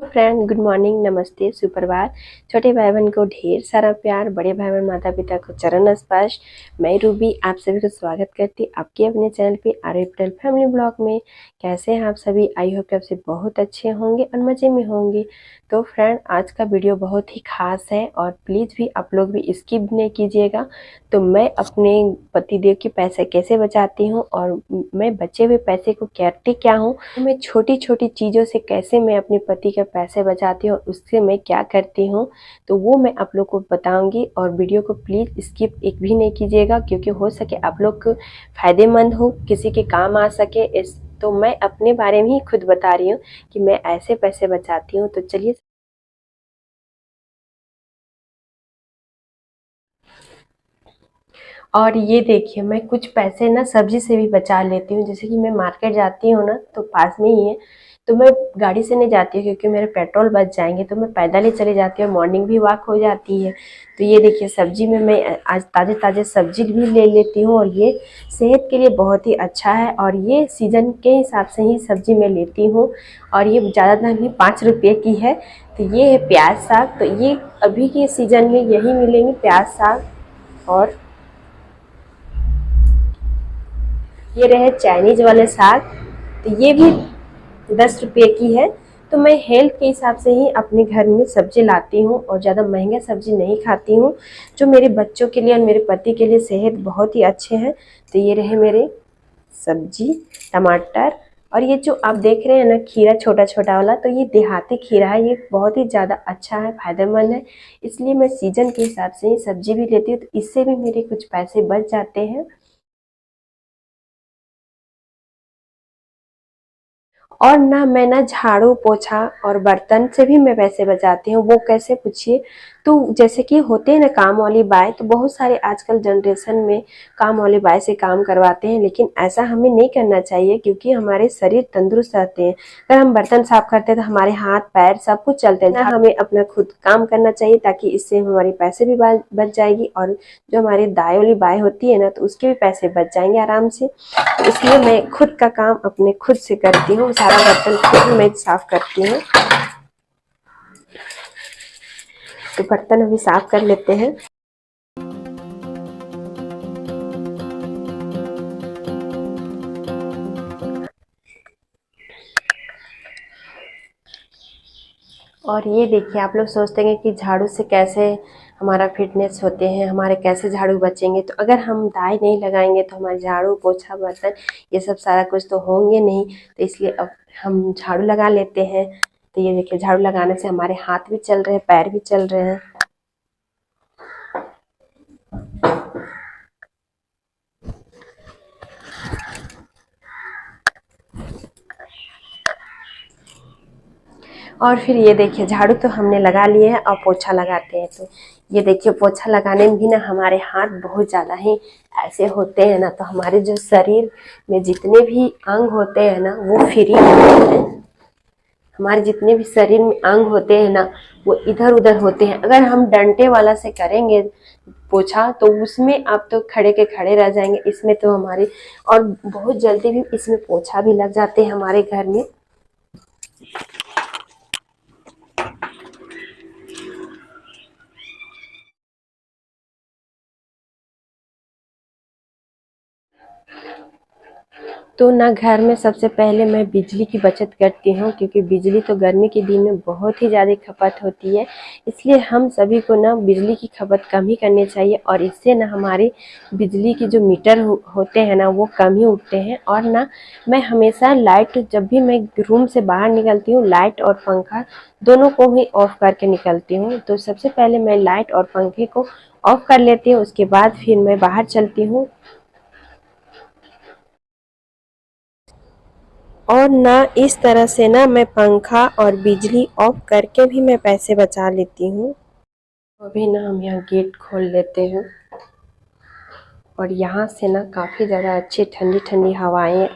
Friend, good morning, नमस्ते, सुप्रभात। छोटे भाई बहन को ढेर सारा प्यार, बड़े भाई बहन माता पिता को चरण स्पर्श। मैं रूबी आप सभी को स्वागत करती आपके अपने चैनल पे आर फैमिली ब्लॉग में। कैसे हैं आप सभी? आई होप आप सब बहुत अच्छे होंगे और मज़े में होंगे। तो फ्रेंड, आज का वीडियो बहुत ही खास है और प्लीज़ भी आप लोग भी स्किप नहीं कीजिएगा। तो मैं अपने पतिदेव के पैसे कैसे बचाती हूँ और मैं बचे हुए पैसे को करती क्या हूँ, मैं छोटी छोटी चीज़ों से कैसे मैं अपने पति के पैसे बचाती हूँ, उससे मैं क्या करती हूँ, तो वो मैं आप लोग को बताऊंगी। और वीडियो को प्लीज़ स्किप एक भी नहीं कीजिएगा, क्योंकि हो सके आप लोग को फ़ायदेमंद हो, किसी के काम आ सके। इस तो मैं अपने बारे में ही खुद बता रही हूँ कि मैं ऐसे पैसे बचाती हूँ। तो चलिए, और ये देखिए, मैं कुछ पैसे ना सब्जी से भी बचा लेती हूँ। जैसे कि मैं मार्केट जाती हूँ ना, तो पास में ही है, तो मैं गाड़ी से नहीं जाती हूँ क्योंकि मेरे पेट्रोल बच जाएंगे, तो मैं पैदल ही चली जाती हूँ। मॉर्निंग भी वॉक हो जाती है। तो ये देखिए, सब्जी में मैं आज ताज़े ताज़े सब्जी भी ले लेती हूँ, और ये सेहत के लिए बहुत ही अच्छा है। और ये सीजन के हिसाब से ही सब्जी मैं लेती हूँ, और ये ज़्यादा नहीं, 5 रुपये की है। तो ये है प्याज साग। तो ये अभी के सीजन में यही मिलेंगे, प्याज साग। और ये रहे चाइनीज वाले साग, तो ये भी 10 रुपये की है। तो मैं हेल्थ के हिसाब से ही अपने घर में सब्जी लाती हूँ, और ज़्यादा महंगा सब्जी नहीं खाती हूँ, जो मेरे बच्चों के लिए और मेरे पति के लिए सेहत बहुत ही अच्छे हैं। तो ये रहे मेरे सब्जी, टमाटर। और ये जो आप देख रहे हैं ना, खीरा छोटा छोटा वाला, तो ये देहाती खीरा है। ये बहुत ही ज़्यादा अच्छा है, फायदेमंद है। इसलिए मैं सीजन के हिसाब से ही सब्जी भी लेती हूँ, तो इससे भी मेरे कुछ पैसे बच जाते हैं। और ना मैं ना झाड़ू पोछा और बर्तन से भी मैं पैसे बचाती हूँ। वो कैसे, पूछिए। तो जैसे कि होते हैं ना काम वाली बाई, तो बहुत सारे आजकल जनरेशन में काम वाली बाई से काम करवाते हैं, लेकिन ऐसा हमें नहीं करना चाहिए, क्योंकि हमारे शरीर तंदुरुस्त रहते हैं। अगर हम बर्तन साफ करते हैं तो हमारे हाथ पैर सब कुछ चलते हैं ना, हमें अपना खुद काम करना चाहिए, ताकि इससे हमारे पैसे भी बच जाएगी। और जो हमारी दाई वाली बाई होती है ना, तो उसके भी पैसे बच जाएंगे आराम से। इसलिए मैं खुद का काम अपने खुद से करती हूँ, सारा बर्तन खुद मैं साफ करती हूँ। तो बर्तन अभी साफ कर लेते हैं। और ये देखिए, आप लोग सोचते हैं कि झाड़ू से कैसे हमारा फिटनेस होते हैं, हमारे कैसे झाड़ू बचेंगे। तो अगर हम दाई नहीं लगाएंगे तो हमारे झाड़ू पोछा बर्तन ये सब सारा कुछ तो होंगे नहीं। तो इसलिए अब हम झाड़ू लगा लेते हैं। तो ये देखिए, झाड़ू लगाने से हमारे हाथ भी चल रहे हैं, पैर भी चल रहे हैं। और फिर ये देखिए, झाड़ू तो हमने लगा लिए हैं, और पोछा लगाते हैं। तो ये देखिए, पोछा लगाने में भी ना हमारे हाथ बहुत ज़्यादा ही ऐसे होते हैं ना, तो हमारे जो शरीर में जितने भी अंग होते हैं ना, वो फ्री होते हैं। हमारे जितने भी शरीर में अंग होते हैं ना, वो इधर उधर होते हैं। अगर हम डंडे वाला से करेंगे पोछा, तो उसमें आप तो खड़े के खड़े रह जाएंगे। इसमें तो हमारे, और बहुत जल्दी भी इसमें पोछा भी लग जाते हैं हमारे घर में। तो ना घर में सबसे पहले मैं बिजली की बचत करती हूँ, क्योंकि बिजली तो गर्मी के दिन में बहुत ही ज़्यादा खपत होती है। इसलिए हम सभी को ना बिजली की खपत कम ही करनी चाहिए, और इससे ना हमारी बिजली की जो मीटर होते हैं ना, वो कम ही उठते हैं। और ना मैं हमेशा लाइट, जब भी मैं रूम से बाहर निकलती हूँ, लाइट और पंखा दोनों को ही ऑफ करके निकलती हूँ। तो सबसे पहले मैं लाइट और पंखे को ऑफ कर लेती हूँ, उसके बाद फिर मैं बाहर चलती हूँ। और ना इस तरह से ना मैं पंखा और बिजली ऑफ करके भी मैं पैसे बचा लेती हूँ। अभी ना हम यहाँ गेट खोल लेते हैं, और यहाँ से ना काफ़ी ज़्यादा अच्छी ठंडी ठंडी हवाएं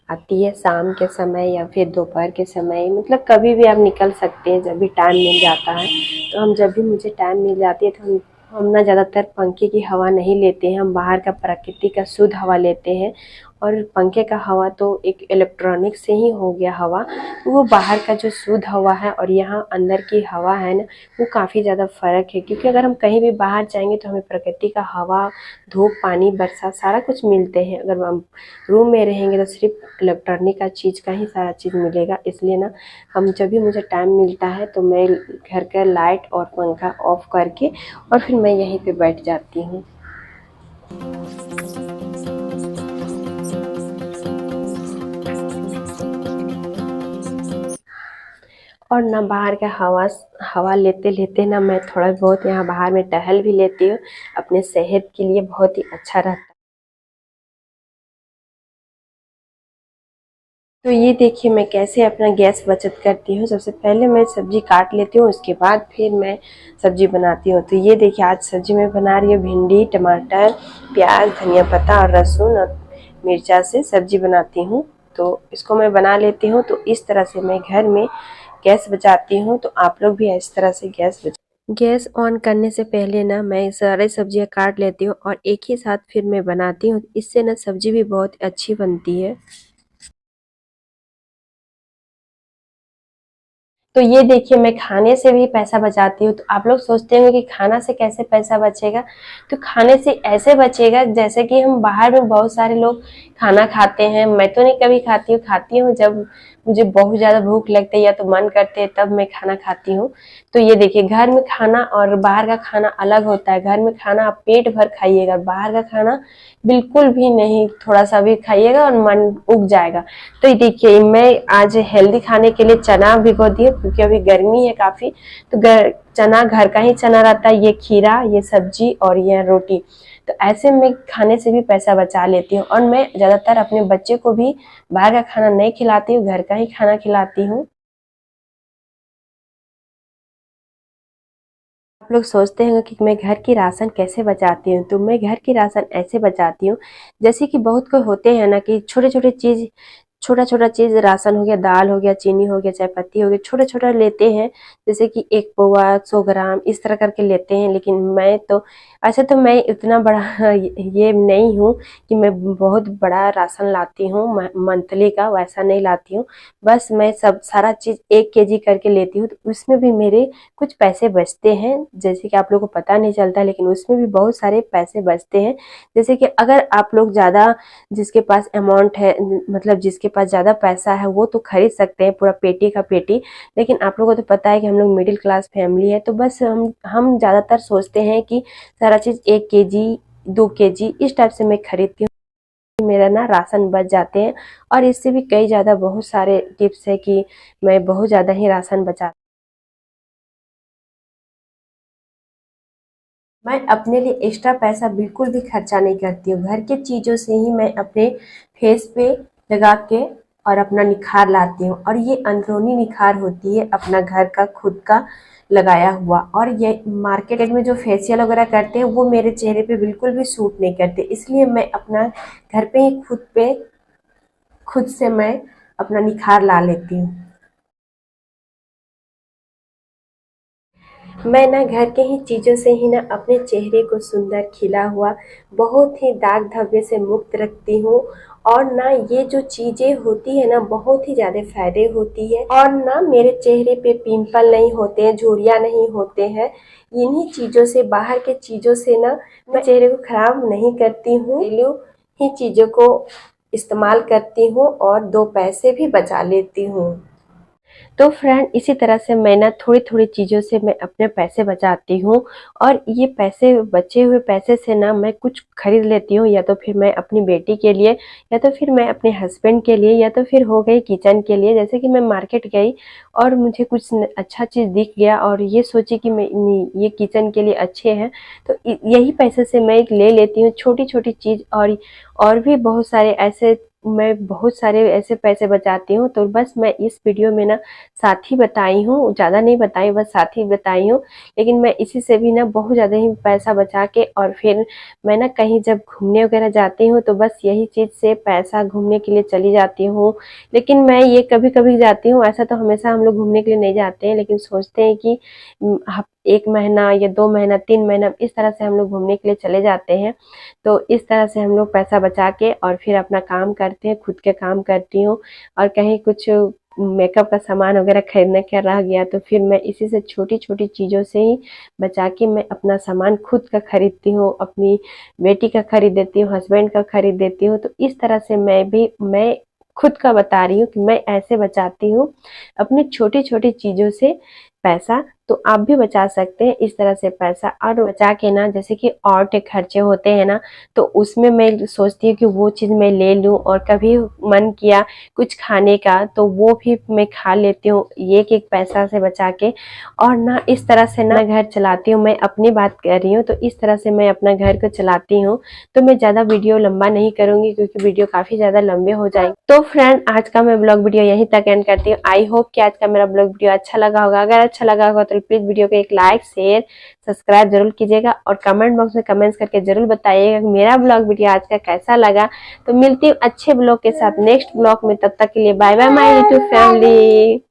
आती है शाम के समय या फिर दोपहर के समय। मतलब कभी भी आप निकल सकते हैं, जब भी टाइम मिल जाता है। तो हम जब भी मुझे टाइम मिल जाती है, तो हम ना ज़्यादातर पंखे की हवा नहीं लेते हैं, हम बाहर का प्रकृति का शुद्ध हवा लेते हैं। और पंखे का हवा तो एक इलेक्ट्रॉनिक से ही हो गया हवा। वो बाहर का जो शुद्ध हवा है और यहाँ अंदर की हवा है ना, वो काफ़ी ज़्यादा फ़र्क है। क्योंकि अगर हम कहीं भी बाहर जाएंगे तो हमें प्रकृति का हवा, धूप, पानी, बरसात सारा कुछ मिलते हैं। अगर हम रूम में रहेंगे तो सिर्फ इलेक्ट्रॉनिक का चीज़ का ही सारा चीज़ मिलेगा। इसलिए ना हम जब भी मुझे टाइम मिलता है तो मैं घर का लाइट और पंखा ऑफ करके और फिर मैं यहीं पे बैठ जाती हूँ। और ना बाहर का हवा लेते लेते ना मैं थोड़ा बहुत यहाँ बाहर में टहल भी लेती हूँ। अपने सेहत के लिए बहुत ही अच्छा रहता है। तो ये देखिए मैं कैसे अपना गैस बचत करती हूँ। सबसे पहले मैं सब्जी काट लेती हूँ, उसके बाद फिर मैं सब्जी बनाती हूँ। तो ये देखिए आज सब्जी में बना रही हूँ भिंडी, टमाटर, प्याज, धनिया पत्ता और लहसुन और मिर्चा से सब्जी बनाती हूँ। तो इसको मैं बना लेती हूँ। तो इस तरह से मैं घर में गैस बचाती हूँ। तो आप लोग भी इस तरह से गैस ऑन करने से पहले ना मैं सारे सब्जियां काट लेती हूँ और एक ही साथ फिर मैं बनाती हूँ। इससे ना सब्जी भी बहुत अच्छी बनती है। तो ये देखिए मैं खाने से भी पैसा बचाती हूँ। तो आप लोग सोचते होंगे कि खाना से कैसे पैसा बचेगा। तो खाने से ऐसे बचेगा जैसे कि हम बाहर में बहुत सारे लोग खाना खाते हैं। मैं तो नहीं कभी खाती हूँ जब मुझे बहुत ज़्यादा भूख लगती है या तो मन करते है तब मैं खाना खाती हूँ। तो ये देखिए घर में खाना और बाहर का खाना अलग होता है। घर में खाना आप पेट भर खाइएगा, बाहर का खाना बिल्कुल भी नहीं, थोड़ा सा भी खाइएगा और मन उग जाएगा। तो ये देखिए मैं आज हेल्दी खाने के लिए चना भिगो दिए क्योंकि अभी गर्मी है काफी। तो चना घर का ही चना रहता है। ये खीरा, ये सब्जी और ये रोटी। तो ऐसे में खाने से भी पैसा बचा लेती हूँ। और मैं ज्यादातर अपने बच्चे को भी बाहर का खाना नहीं खिलाती हूँ, घर का ही खाना खिलाती हूँ। आप लोग सोचते हैं कि मैं घर की राशन कैसे बचाती हूँ। तो मैं घर की राशन ऐसे बचाती हूँ, जैसे कि बहुत कोई होते हैं ना कि छोटे छोटे चीज, छोटा छोटा चीज राशन हो गया, दाल हो गया, चीनी हो गया, चाय पत्ती हो गया, छोटा छोटा लेते हैं। जैसे कि 1 पौवा, 100 ग्राम इस तरह करके लेते हैं। लेकिन मैं तो अच्छा, तो मैं इतना बड़ा ये नहीं हूँ कि मैं बहुत बड़ा राशन लाती हूँ मंथली का, वैसा नहीं लाती हूँ। बस मैं सब सारा चीज 1 केजी करके लेती हूँ। तो उसमें भी मेरे कुछ पैसे बचते हैं, जैसे कि आप लोगों को पता नहीं चलता लेकिन उसमें भी बहुत सारे पैसे बचते हैं। जैसे कि अगर आप लोग ज्यादा, जिसके पास अमाउंट है, मतलब जिसके पास ज्यादा पैसा है वो तो खरीद सकते हैं पूरा पेटी का पेटी। लेकिन आप लोगों को तो पता है कि हम लोग मिडिल क्लास फैमिली है। तो बस हम ज्यादातर सोचते हैं कि सारा चीज 1 केजी, 2 केजी इस टाइप से मैं खरीदती हूँ। मेरा ना राशन बच जाते हैं। और इससे भी कई ज्यादा बहुत सारे टिप्स है कि मैं बहुत ज्यादा ही राशन बचा। मैं अपने लिए एक्स्ट्रा पैसा बिल्कुल भी खर्चा नहीं करती हूँ। घर के चीज़ों से ही मैं अपने फेस पे लगा के और अपना निखार लाती हूँ। और ये अंदरूनी निखार होती है अपना घर का खुद का लगाया हुआ। और ये मार्केट में जो फेशियल वगैरह करते हैं वो मेरे चेहरे पे बिल्कुल भी सूट नहीं करते। इसलिए मैं अपना घर पे ही खुद से मैं अपना निखार ला लेती हूँ। मैं ना घर के ही चीज़ों से ही ना अपने चेहरे को सुंदर, खिला हुआ, बहुत ही दाग धब्बे से मुक्त रखती हूँ। और ना ये जो चीज़ें होती है ना बहुत ही ज़्यादा फायदे होती है। और ना मेरे चेहरे पे पिंपल नहीं होते हैं, झुर्रियाँ नहीं होते हैं। इन्हीं चीज़ों से, बाहर के चीज़ों से ना मैं चेहरे को खराब नहीं करती हूँ। घरेलू ही चीज़ों को इस्तेमाल करती हूँ और 2 पैसे भी बचा लेती हूँ। तो फ्रेंड इसी तरह से मैं ना थोड़ी थोड़ी चीज़ों से मैं अपने पैसे बचाती हूँ। और ये पैसे, बचे हुए पैसे से ना मैं कुछ खरीद लेती हूँ, या तो फिर मैं अपनी बेटी के लिए, या तो फिर मैं अपने हस्बैंड के लिए, या तो फिर हो गई किचन के लिए। जैसे कि मैं मार्केट गई और मुझे कुछ अच्छा चीज़ दिख गया और ये सोची कि मैं ये किचन के लिए अच्छे हैं, तो यही पैसे से मैं ले लेती हूँ छोटी छोटी चीज़। और भी बहुत सारे ऐसे, मैं बहुत सारे ऐसे पैसे बचाती हूँ। तो बस मैं इस वीडियो में ना साथ ही बताई हूँ, ज़्यादा नहीं बताई, बस साथ ही बताई हूँ। लेकिन मैं इसी से भी ना बहुत ज़्यादा ही पैसा बचा के और फिर मैं ना कहीं जब घूमने वगैरह जाती हूँ तो बस यही चीज़ से पैसा घूमने के लिए चली जाती हूँ। लेकिन मैं ये कभी कभी जाती हूँ, ऐसा तो हमेशा हम लोग घूमने के लिए नहीं जाते हैं। लेकिन सोचते हैं कि 1 महीना या 2 महीना 3 महीना इस तरह से हम लोग घूमने के लिए चले जाते हैं। तो इस तरह से हम लोग पैसा बचा के और फिर अपना काम करते हैं, खुद के काम करती हूँ। और कहीं कुछ मेकअप का सामान वगैरह खरीदने का रह गया तो फिर मैं इसी से छोटी छोटी चीज़ों से ही बचा के मैं अपना सामान खुद का खरीदती हूँ, अपनी बेटी का खरीद देती हूँ, हस्बैंड का खरीद देती हूँ। तो इस तरह से मैं खुद का बता रही हूँ कि मैं ऐसे बचाती हूँ अपनी छोटी छोटी चीज़ों से पैसा। तो आप भी बचा सकते हैं इस तरह से पैसा। और बचा के ना, जैसे कि और के खर्चे होते हैं ना, तो उसमें मैं सोचती हूँ कि वो चीज़ मैं ले लूँ, और कभी मन किया कुछ खाने का तो वो भी मैं खा लेती हूँ एक एक पैसा से बचा के। और ना इस तरह से ना घर चलाती हूँ। मैं अपनी बात कर रही हूँ, तो इस तरह से मैं अपना घर को चलाती हूँ। तो मैं ज़्यादा वीडियो लंबा नहीं करूँगी क्योंकि वीडियो काफ़ी ज़्यादा लंबे हो जाएंगे। तो फ्रेंड, आज का मैं ब्लॉग वीडियो यहीं तक एंड करती हूँ। आई होप कि आज का मेरा ब्लॉग वीडियो अच्छा लगा होगा। अगर अच्छा लगा होगा तो प्लीज वीडियो को एक लाइक, शेयर, सब्सक्राइब जरूर कीजिएगा, और कमेंट बॉक्स में कमेंट्स करके जरूर बताइएगा कि मेरा ब्लॉग वीडियो आज का कैसा लगा। तो मिलती हूँ अच्छे ब्लॉग के साथ नेक्स्ट ब्लॉग में। तब तक के लिए bye bye my YouTube family.